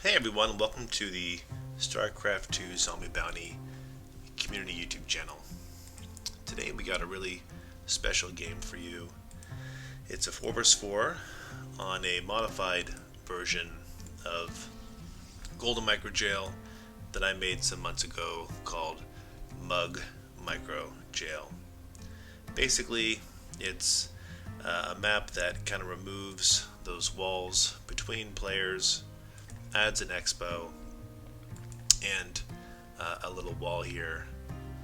Hey everyone, welcome to the StarCraft 2 Zombie Bounty community YouTube channel. Today we got a really special game for you. It's a 4 vs 4 on a modified version of Golden Micro Jail that I made some months ago called Mug Micro Jail. Basically, it's a map that kind of removes those walls between players, adds an expo and a little wall here,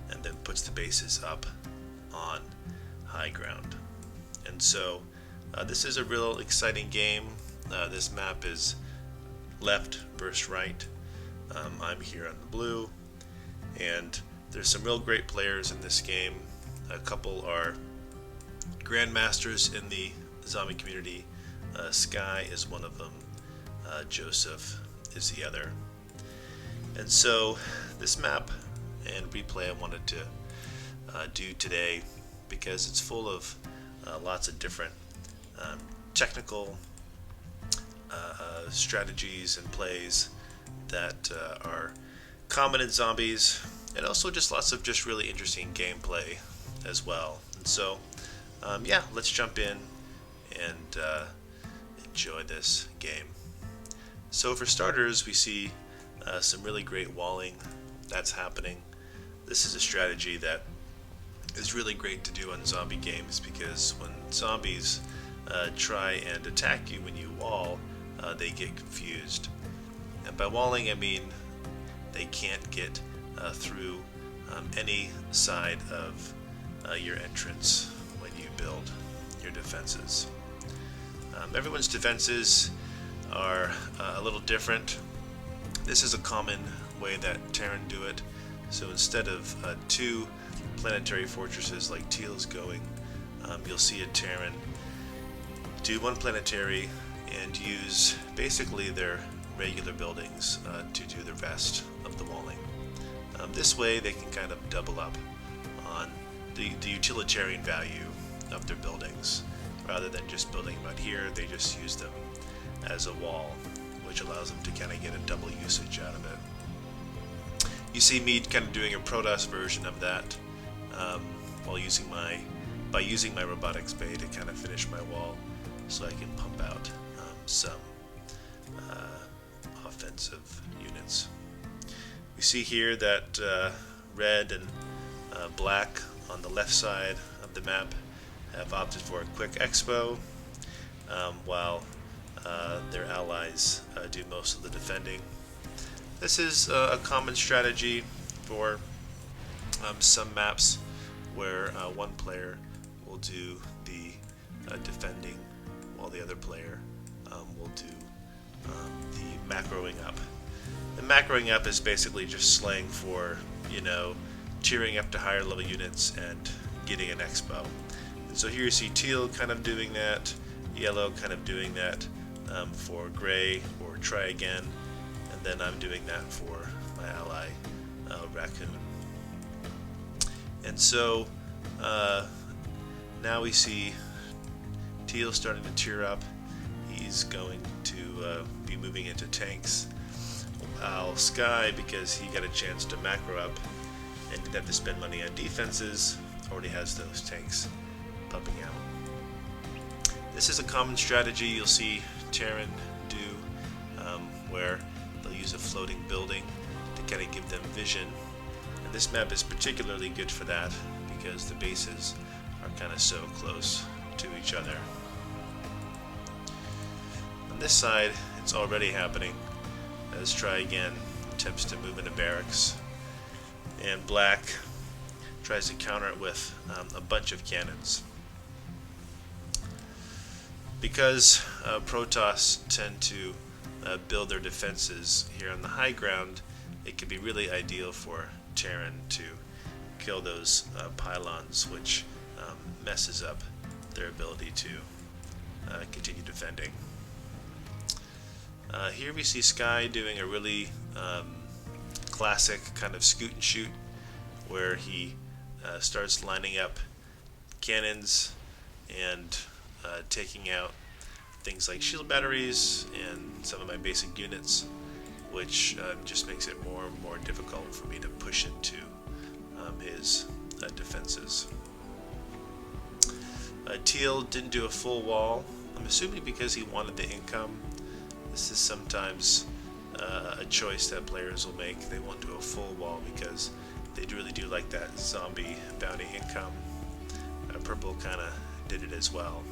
and then puts the bases up on high ground. And so this is a real exciting game. This map is left versus right. I'm here on the blue, and there's some real great players in this game. A couple are grandmasters in the zombie community. Sky is one of them. Joseph is the other. And so this map and replay I wanted to do today because it's full of lots of different technical strategies and plays that are common in zombies, and also just lots of just really interesting gameplay as well. And so yeah, let's jump in and enjoy this game. So for starters, we see some really great walling that's happening. This is a strategy that is really great to do on zombie games, because when zombies try and attack you when you wall, they get confused. And by walling, I mean they can't get through any side of your entrance when you build your defenses. Everyone's defenses are a little different. This is a common way that Terran do it. So instead of two planetary fortresses like Teal's going, you'll see a Terran do one planetary and use basically their regular buildings to do the rest of the walling. This way they can kind of double up on the utilitarian value of their buildings. Rather than just building them out here, they just use them as a wall, which allows them to kind of get a double usage out of it. You see me kind of doing a Protoss version of that while using my robotics bay to kind of finish my wall, so I can pump out some offensive units. We see here that red and black on the left side of the map have opted for a quick expo, while their allies do most of the defending. This is a common strategy for some maps where one player will do the defending while the other player will do the macroing up. The macroing up is basically just slang for, tiering up to higher level units and getting an expo. And so here you see Teal kind of doing that, yellow kind of doing that for gray or Tryagain, and then I'm doing that for my ally Raccoon. And so now we see Teal starting to tier up. He's going to be moving into tanks, while Sky, because he got a chance to macro up and didn't have to spend money on defenses, already has those tanks pumping out. This is a common strategy you'll see Terran do, where they'll use a floating building to kind of give them vision. And this map is particularly good for that because the bases are kind of so close to each other. On this side, it's already happening as Tryagain attempts to move into barracks, and black tries to counter it with a bunch of cannons. Because Protoss tend to build their defenses here on the high ground, it can be really ideal for Terran to kill those pylons, which messes up their ability to continue defending. Here we see Sky doing a really classic kind of scoot and shoot, where he starts lining up cannons and taking out things like shield batteries and some of my basic units, which just makes it more and more difficult for me to push into his defenses. Teal didn't do a full wall. I'm assuming because he wanted the income. This is sometimes a choice that players will make. They won't do a full wall because they really do like that zombie bounty income. Purple kind of did it as well.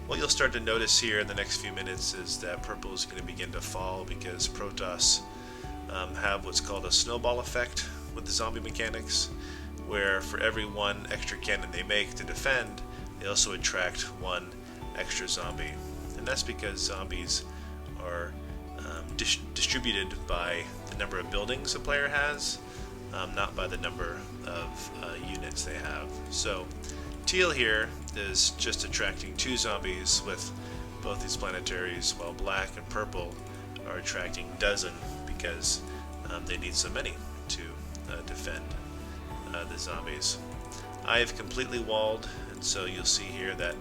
What you'll start to notice here in the next few minutes is that purple is going to begin to fall because Protoss have what's called a snowball effect with the zombie mechanics, where for every one extra cannon they make to defend, they also attract one extra zombie. And that's because zombies are distributed by the number of buildings a player has, not by the number of units they have. So Teal here is just attracting 2 zombies with both these planetaries, while black and purple are attracting a dozen because they need so many to defend the zombies. I have completely walled, and so you'll see here that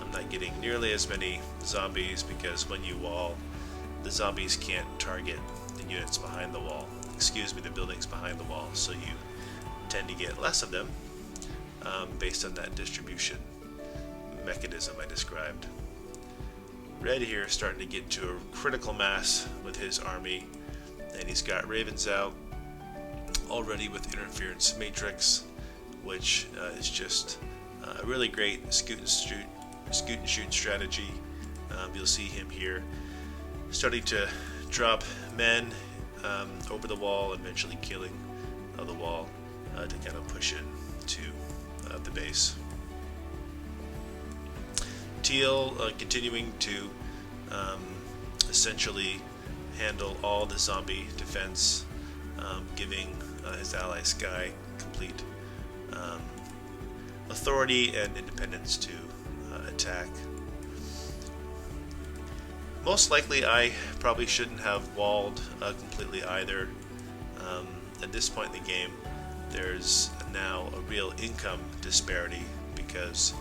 I'm not getting nearly as many zombies because when you wall, the zombies can't target the units behind the wall. Excuse me, the buildings behind the wall, so you tend to get less of them based on that distribution mechanism I described. Red here is starting to get to a critical mass with his army, and he's got Ravens out already with interference matrix, which is just a really great scoot and shoot strategy. You'll see him here starting to drop men over the wall, eventually killing the wall to kind of push in to the base. Teal continuing to essentially handle all the zombie defense, giving his ally Sky complete authority and independence to attack. Most likely I probably shouldn't have walled completely either. At this point in the game, there's now a real income disparity because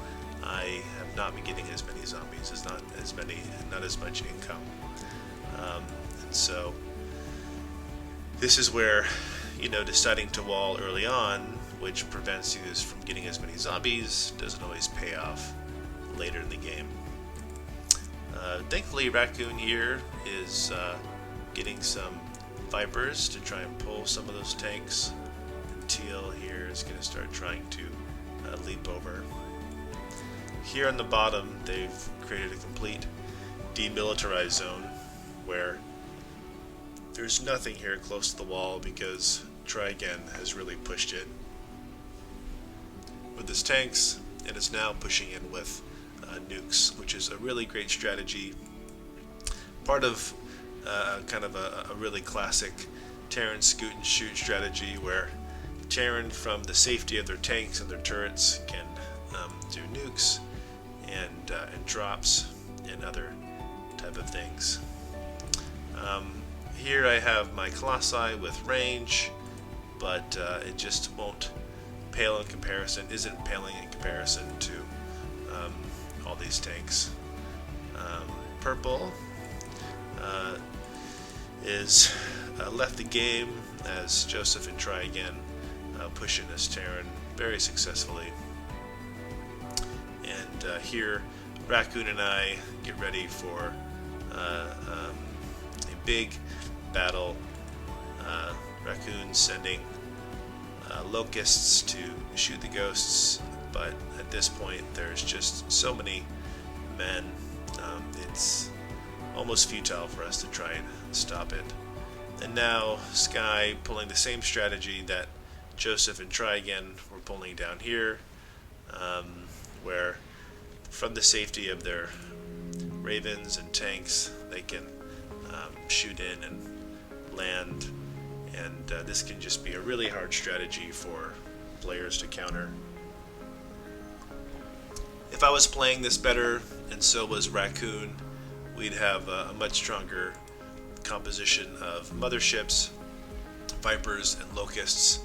I have not been getting as many zombies, not as much income. And so this is where, deciding to wall early on, which prevents you from getting as many zombies, doesn't always pay off later in the game. Thankfully, Raccoon here is getting some Vipers to try and pull some of those tanks. And Teal here is going to start trying to leap over. Here on the bottom, they've created a complete demilitarized zone where there's nothing here close to the wall because Tryagain has really pushed it with his tanks, and is now pushing in with nukes, which is a really great strategy. Part of kind of a really classic Terran scoot and shoot strategy where Terran, from the safety of their tanks and their turrets, can do nukes and drops and other type of things. Here I have my Colossi with range, but it just won't pale in comparison, isn't paling in comparison to all these tanks. Purple is left the game as Joseph and Tryagain pushing this Terran very successfully. And here Raccoon and I get ready for a big battle. Raccoon sending locusts to shoot the ghosts, but at this point there's just so many men, it's almost futile for us to try and stop it. And now Sky pulling the same strategy that Joseph and Tryagain were pulling down here, where from the safety of their Ravens and tanks they can shoot in and land, and this can just be a really hard strategy for players to counter. If I was playing this better, and so was Raccoon, we'd have a much stronger composition of motherships, Vipers, and Locusts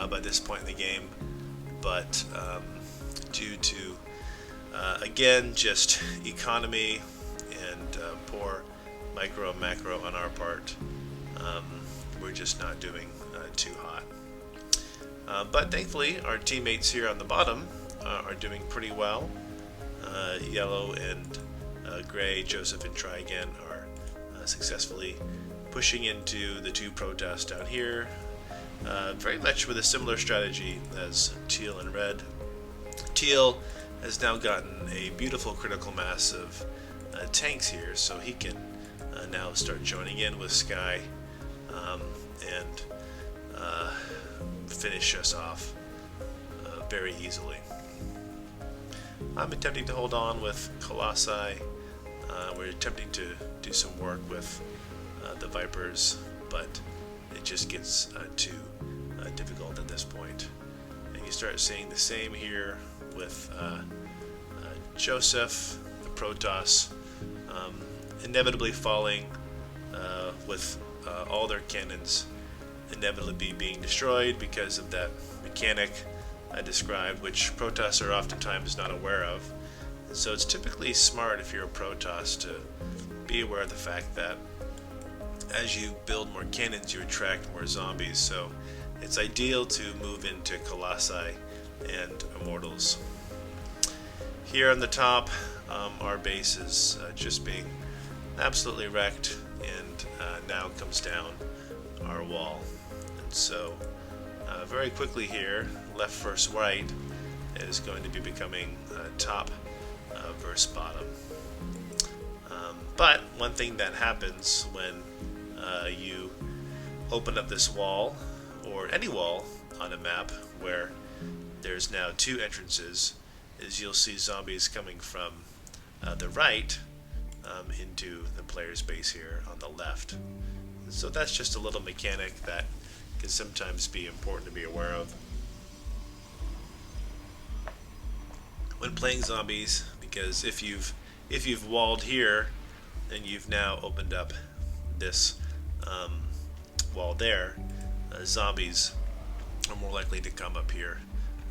by this point in the game. But due to, again, just economy and poor micro and macro on our part, we're just not doing too hot. But thankfully, our teammates here on the bottom are doing pretty well. Yellow and Gray, Joseph and Tryagain are successfully pushing into the two protoss down here, very much with a similar strategy as Teal and Red. Teal has now gotten a beautiful critical mass of tanks here, so he can now start joining in with Sky and finish us off very easily. I'm attempting to hold on with Colossi. We're attempting to do some work with the Vipers, but it just gets too difficult at this point. And you start seeing the same here with Joseph, the Protoss, inevitably falling with all their cannons inevitably being destroyed because of that mechanic I described, which Protoss are oftentimes not aware of. And so it's typically smart if you're a Protoss to be aware of the fact that as you build more cannons, you attract more zombies. So it's ideal to move into Colossi and Immortals. Here on the top, our base is just being absolutely wrecked, and now comes down our wall. And so very quickly here, left versus right is going to be becoming top versus bottom. But one thing that happens when you open up this wall, or any wall on a map where there's now two entrances, is you'll see zombies coming from the right into the player's base here on the left. And so that's just a little mechanic that can sometimes be important to be aware of when playing zombies, because if you've walled here, then you've now opened up this wall there. Zombies are more likely to come up here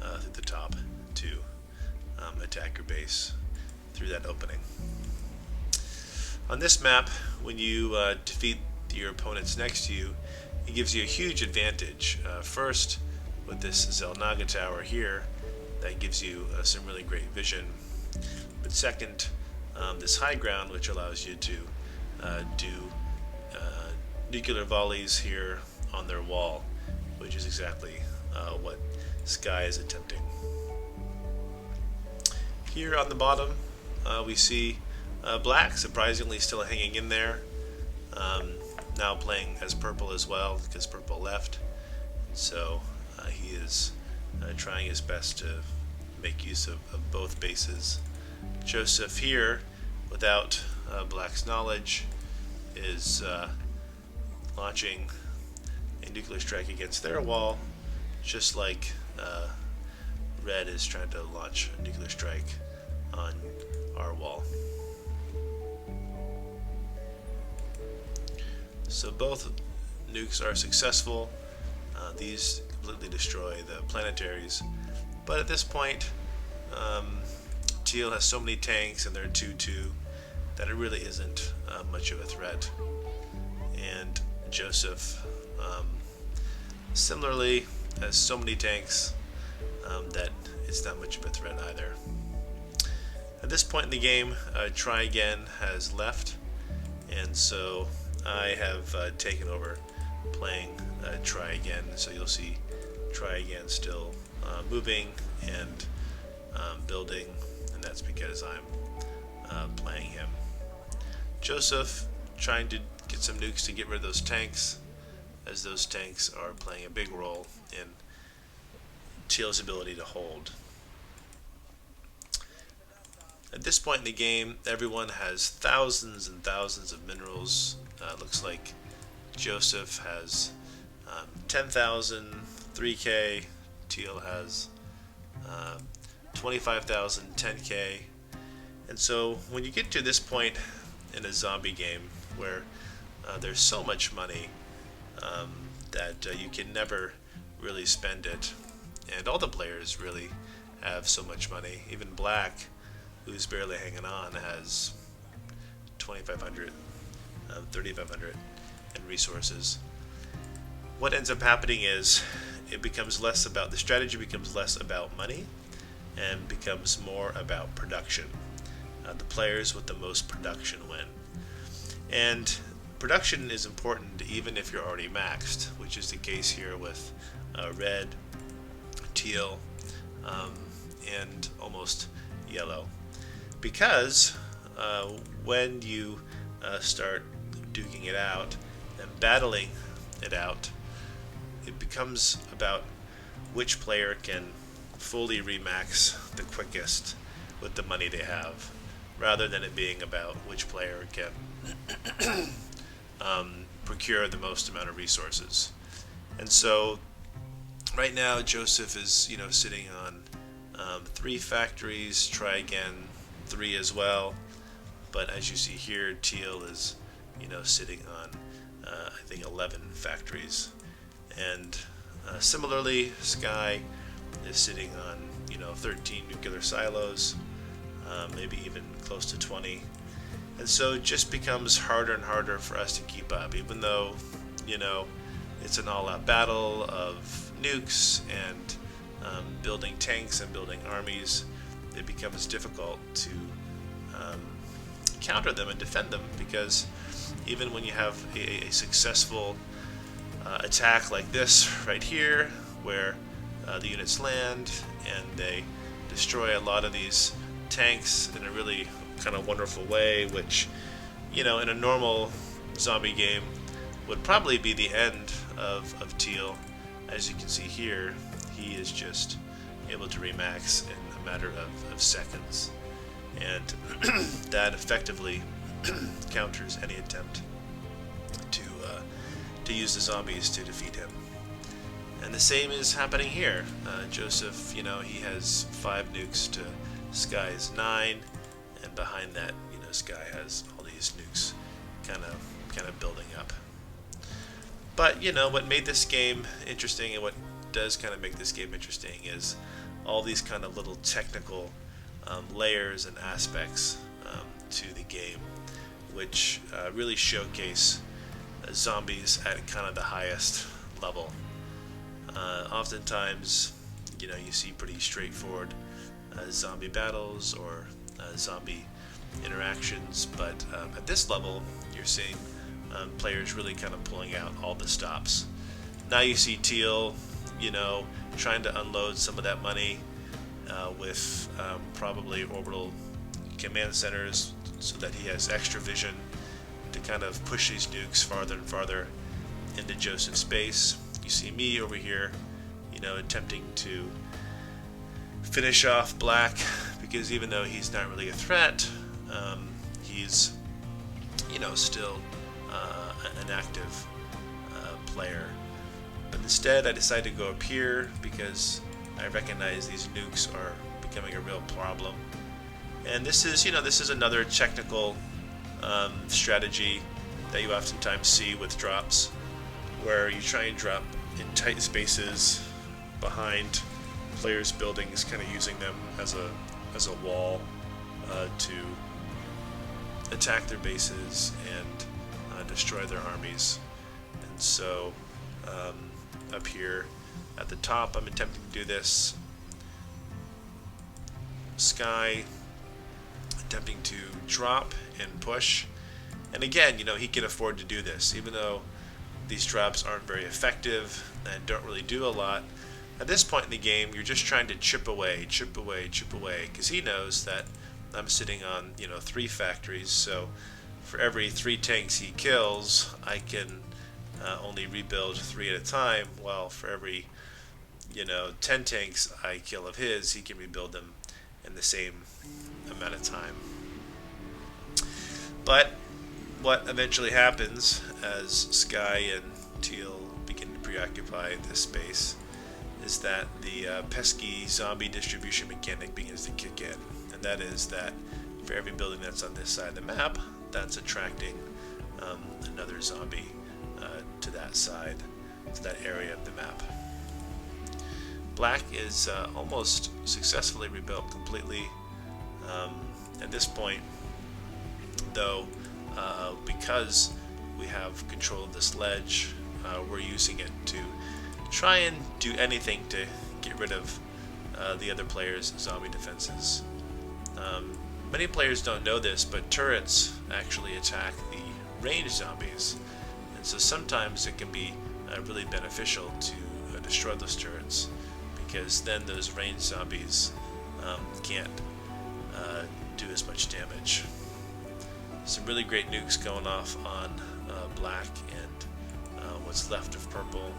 through the top to attack your base through that opening. On this map, when you defeat your opponents next to you, it gives you a huge advantage. First, with this Zelnaga tower here, that gives you some really great vision. But second, this high ground, which allows you to do nuclear volleys here on their wall, which is exactly what Sky is attempting. Here on the bottom, we see Black surprisingly still hanging in there. Now playing as purple as well, because purple left. So he is trying his best to make use of both bases. Joseph here, without Black's knowledge, is launching a nuclear strike against their wall, just like Red is trying to launch a nuclear strike on our wall. So both nukes are successful. These completely destroy the planetaries. But at this point, Teal has so many tanks, and they're 2-2, that it really isn't much of a threat. And Joseph, similarly, has so many tanks that it's not much of a threat either. At this point in the game, Tryagain has left, and so I have taken over playing Tryagain. So you'll see Tryagain still moving and building, and that's because I'm playing him. Joseph trying to get some nukes to get rid of those tanks, as those tanks are playing a big role in Teal's ability to hold. At this point in the game, everyone has thousands and thousands of minerals. Looks like Joseph has 10,000, 3K. Teal has 25,000, 10K. And so when you get to this point in a zombie game where there's so much money that you can never really spend it, and all the players really have so much money. Even Black, who's barely hanging on, has 2,500, 3,500. and resources. What ends up happening is it becomes less about, the strategy becomes less about money and becomes more about production. The players with the most production win. And production is important even if you're already maxed, which is the case here with red, teal, and almost yellow. Because when you start duking it out and battling it out, it becomes about which player can fully remax the quickest with the money they have, rather than it being about which player can procure the most amount of resources. And so right now Joseph is sitting on 3 factories, Tryagain 3 as well, but as you see here, teal is sitting on I think 11 factories, and similarly Sky is sitting on 13 nuclear silos, maybe even close to 20. And so it just becomes harder and harder for us to keep up, even though it's an all-out battle of nukes and building tanks and building armies. It becomes difficult to counter them and defend them, because even when you have a successful attack like this right here, where the units land and they destroy a lot of these tanks in a really kind of wonderful way, which in a normal zombie game would probably be the end of teal. As you can see here, he is just able to remax in a matter of seconds, and that effectively counters any attempt to use the zombies to defeat him. And the same is happening here. Joseph, he has 5 nukes to Sky's 9, and behind that, Sky has all these nukes kind of building up. But what made this game interesting, and what does kind of make this game interesting, is all these kind of little technical layers and aspects to the game, which really showcase zombies at kind of the highest level. Oftentimes, you see pretty straightforward zombie battles or zombie interactions, but at this level, you're seeing players really kind of pulling out all the stops. Now you see teal, trying to unload some of that money with probably orbital command centers, so that he has extra vision to kind of push these nukes farther and farther into Joseph's base. You see me over here, attempting to finish off Black, because even though he's not really a threat, he's still an active player. But instead I decided to go up here because I recognize these nukes are becoming a real problem. And this is another technical strategy that you oftentimes see with drops, where you try and drop in tight spaces behind players' buildings, kind of using them as a wall to attack their bases and destroy their armies. And so up here at the top, I'm attempting to do this. Sky attempting to drop and push, and again, he can afford to do this, even though these drops aren't very effective and don't really do a lot. At this point in the game, you're just trying to chip away, because he knows that I'm sitting on 3 factories, so for every 3 tanks he kills, I can only rebuild 3 at a time, while for every 10 tanks I kill of his, he can rebuild them in the same amount of time. But what eventually happens, as Sky and teal begin to preoccupy this space, is that the pesky zombie distribution mechanic begins to kick in, and that is that for every building that's on this side of the map, that's attracting another zombie to that side, to that area of the map. Black is almost successfully rebuilt completely. At this point, though, because we have control of this ledge, we're using it to try and do anything to get rid of the other player's zombie defenses. Many players don't know this, but turrets actually attack the ranged zombies, and so sometimes it can be really beneficial to destroy those turrets, because then those ranged zombies can't do as much damage. Some really great nukes going off on black and what's left of purple.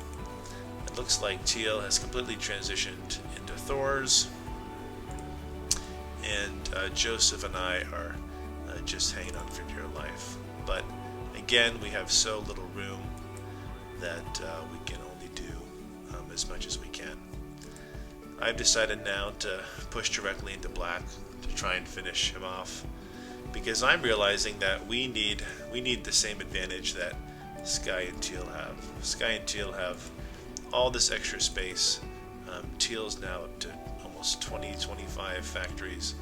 It looks like teal has completely transitioned into Thor's, and Joseph and I are just hanging on for dear life. But again, we have so little room that we can only do as much as we can. I've decided now to push directly into black to try and finish him off, because I'm realizing that we need the same advantage that Sky and Teal have. Sky and Teal have all this extra space. Teal's now up to almost 20-25 factories,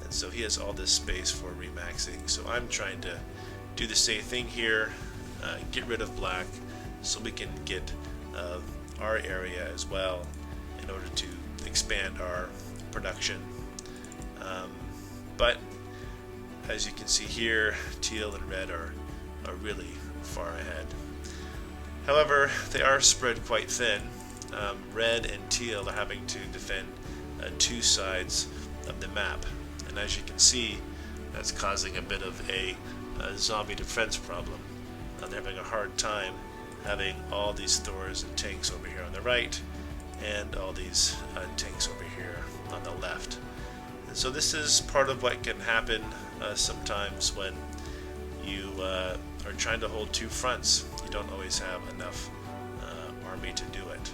and so he has all this space for remaxing. So I'm trying to do the same thing here, get rid of black so we can get our area as well in order to expand our production. But as you can see here, teal and red are really far ahead. However, they are spread quite thin. Red and teal are having to defend two sides of the map, and as you can see, that's causing a bit of a zombie defense problem. They're having a hard time having all these Thors and tanks over here on the right, and all these tanks over here on the left. And so this is part of what can happen sometimes when you are trying to hold two fronts. You don't always have enough army to do it.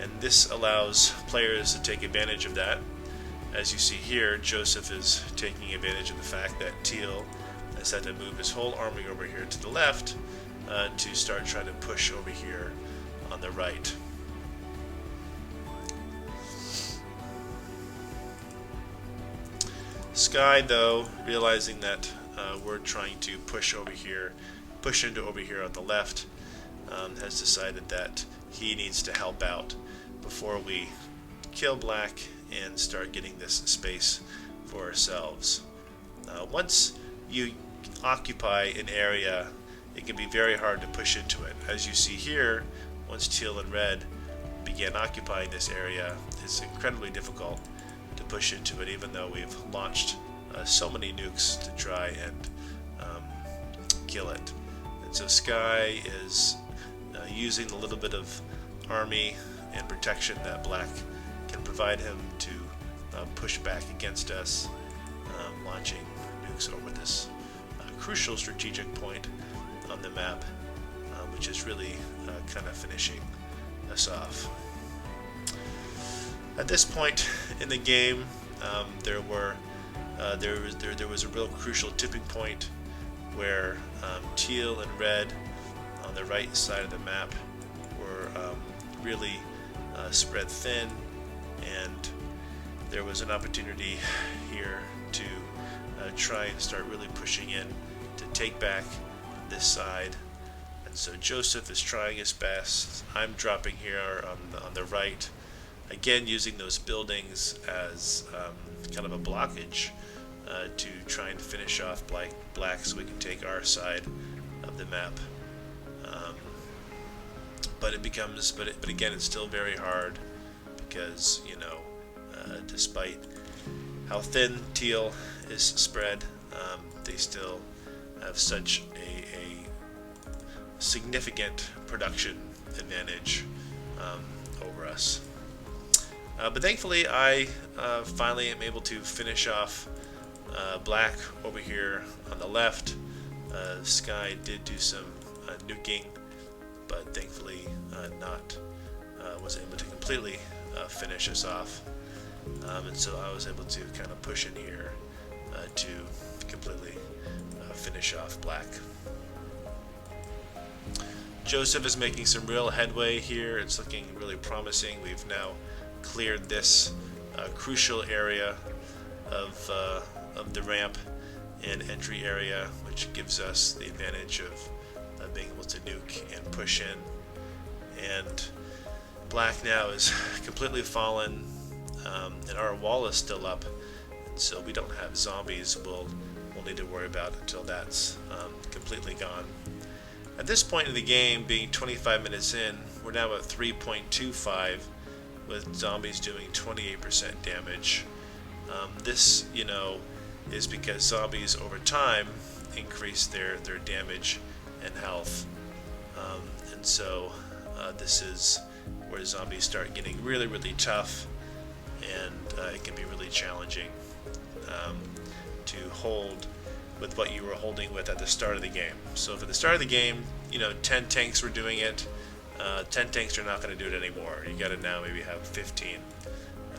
And this allows players to take advantage of that. As you see here, Joseph is taking advantage of the fact that teal has had to move his whole army over here to the left to start trying to push over here on the right. Sky, though, realizing that we're trying to push into over here on the left, has decided that he needs to help out before we kill black and start getting this space for ourselves. Once you occupy an area, it can be very hard to push into it. As you see here, once teal and red began occupying this area, it's incredibly difficult to push into it, even though we've launched so many nukes to try and kill it. And so Sky is using a little bit of army and protection that black can provide him to push back against us, launching nukes over this crucial strategic point on the map, which is really kind of finishing us off. At this point in the game, there was a real crucial tipping point where teal and red on the right side of the map were really spread thin, and there was an opportunity here to try and start really pushing in to take back this side. And so Joseph is trying his best. I'm dropping here on the right, again using those buildings as kind of a blockage to try and finish off black so we can take our side of the map. But again, it's still very hard, because despite how thin teal is spread, they still have such a significant production advantage over us. But thankfully, I finally am able to finish off black over here on the left. Sky did do some nuking, but thankfully was able to completely finish us off. And so I was able to kind of push in here to completely finish off black. Joseph is making some real headway here. It's looking really promising. We've now cleared this crucial area of the ramp and entry area, which gives us the advantage of being able to nuke and push in. And black now is completely fallen, and our wall is still up, and so we don't have zombies we'll need to worry about until that's completely gone. At this point in the game, being 25 minutes in, we're now at 3.25 with zombies doing 28% damage. This, is because zombies over time increase their damage and health. And so this is where zombies start getting really, really tough, and it can be really challenging to hold with what you were holding with at the start of the game. So for the start of the game, 10 tanks were doing it. 10 tanks are not going to do it anymore. You got to now maybe have 15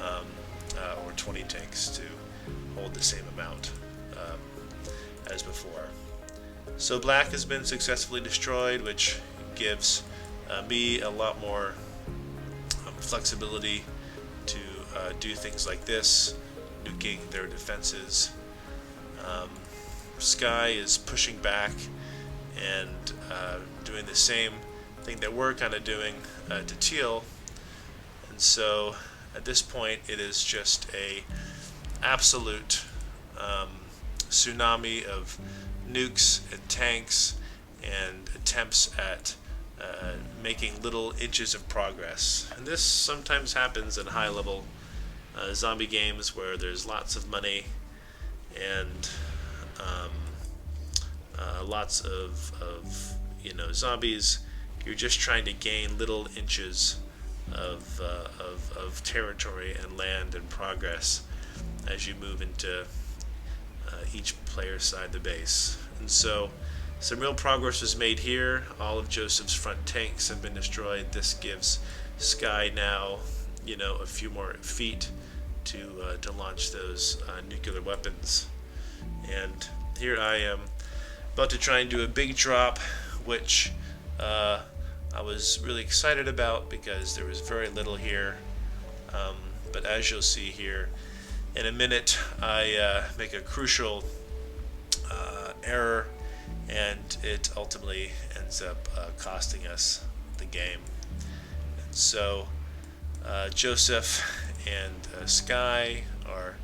or 20 tanks to hold the same amount as before. So black has been successfully destroyed, which gives me a lot more flexibility to do things like this, nuking their defenses. Sky is pushing back and doing the same thing that we're kind of doing to teal, and so at this point it is just a absolute tsunami of nukes and tanks and attempts at making little inches of progress. And this sometimes happens in high level zombie games where there's lots of money and lots of zombies. You're just trying to gain little inches of territory and land and progress as you move into each player's side of the base. And so some real progress was made here. All of Joseph's front tanks have been destroyed. This gives Sky now, a few more feet to launch those nuclear weapons. And here I am about to try and do a big drop, which I was really excited about because there was very little here. But as you'll see here in a minute, I make a crucial error, and it ultimately ends up costing us the game. And so Joseph and Sky are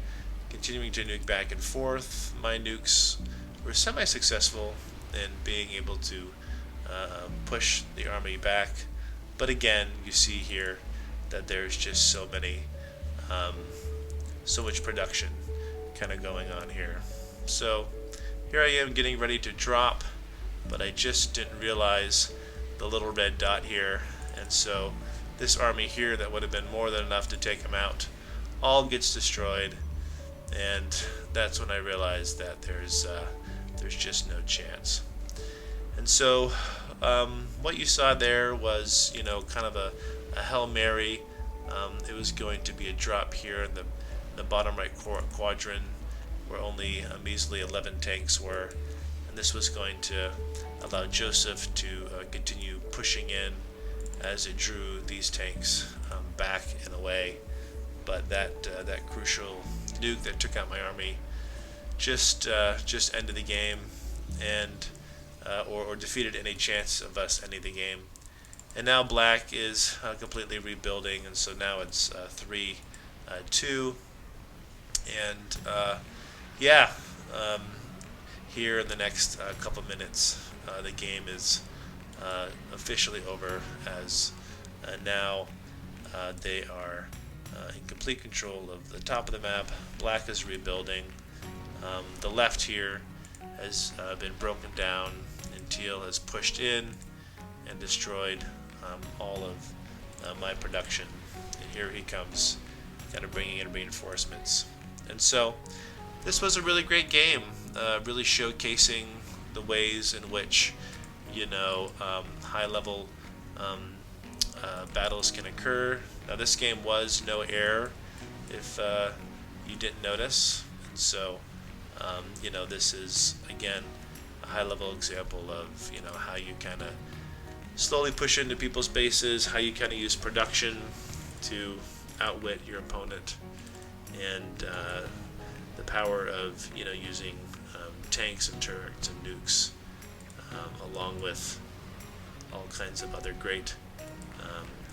continuing to nuke back and forth. My nukes were semi-successful in being able to push the army back, but again, you see here that there's just so much production kind of going on here. So here I am getting ready to drop, but I just didn't realize the little red dot here, and so this army here that would have been more than enough to take them out all gets destroyed, and that's when I realized that there's just no chance. And so what you saw there was kind of a Hail Mary. It was going to be a drop here in the bottom right quadrant where only a measly 11 tanks were, and this was going to allow Joseph to continue pushing in as it drew these tanks back and away. But that crucial nuke that took out my army just ended the game, and or defeated any chance of us ending the game. And now black is completely rebuilding, and so now it's 3-2. And here in the next couple minutes, the game is officially over, as now they are in complete control of the top of the map. Black is rebuilding. The left here has been broken down, and teal has pushed in and destroyed all of my production. And here he comes, kind of bringing in reinforcements. And so this was a really great game, really showcasing the ways in which high-level battles can occur. Now this game was no air, if you didn't notice, and so this is again a high-level example of how you kind of slowly push into people's bases, how you kind of use production to outwit your opponent, and the power of using tanks and turrets and nukes, along with all kinds of other great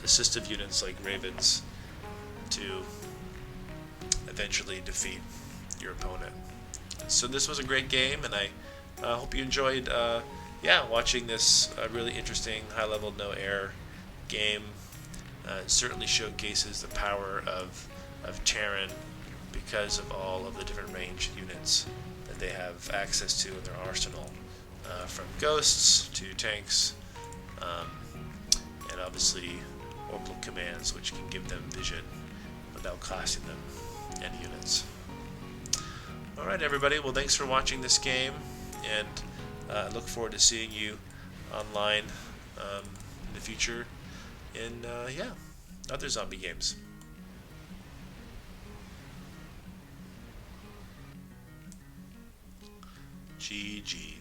assistive units like ravens to eventually defeat your opponent. So this was a great game, and I hope you enjoyed watching this really interesting high-level no-air game. It certainly showcases the power of Terran because of all of the different ranged units that they have access to in their arsenal, from ghosts to tanks, and obviously orbital commands, which can give them vision without costing them any units. Alright everybody, well thanks for watching this game, and I look forward to seeing you online in the future in other zombie games. GG.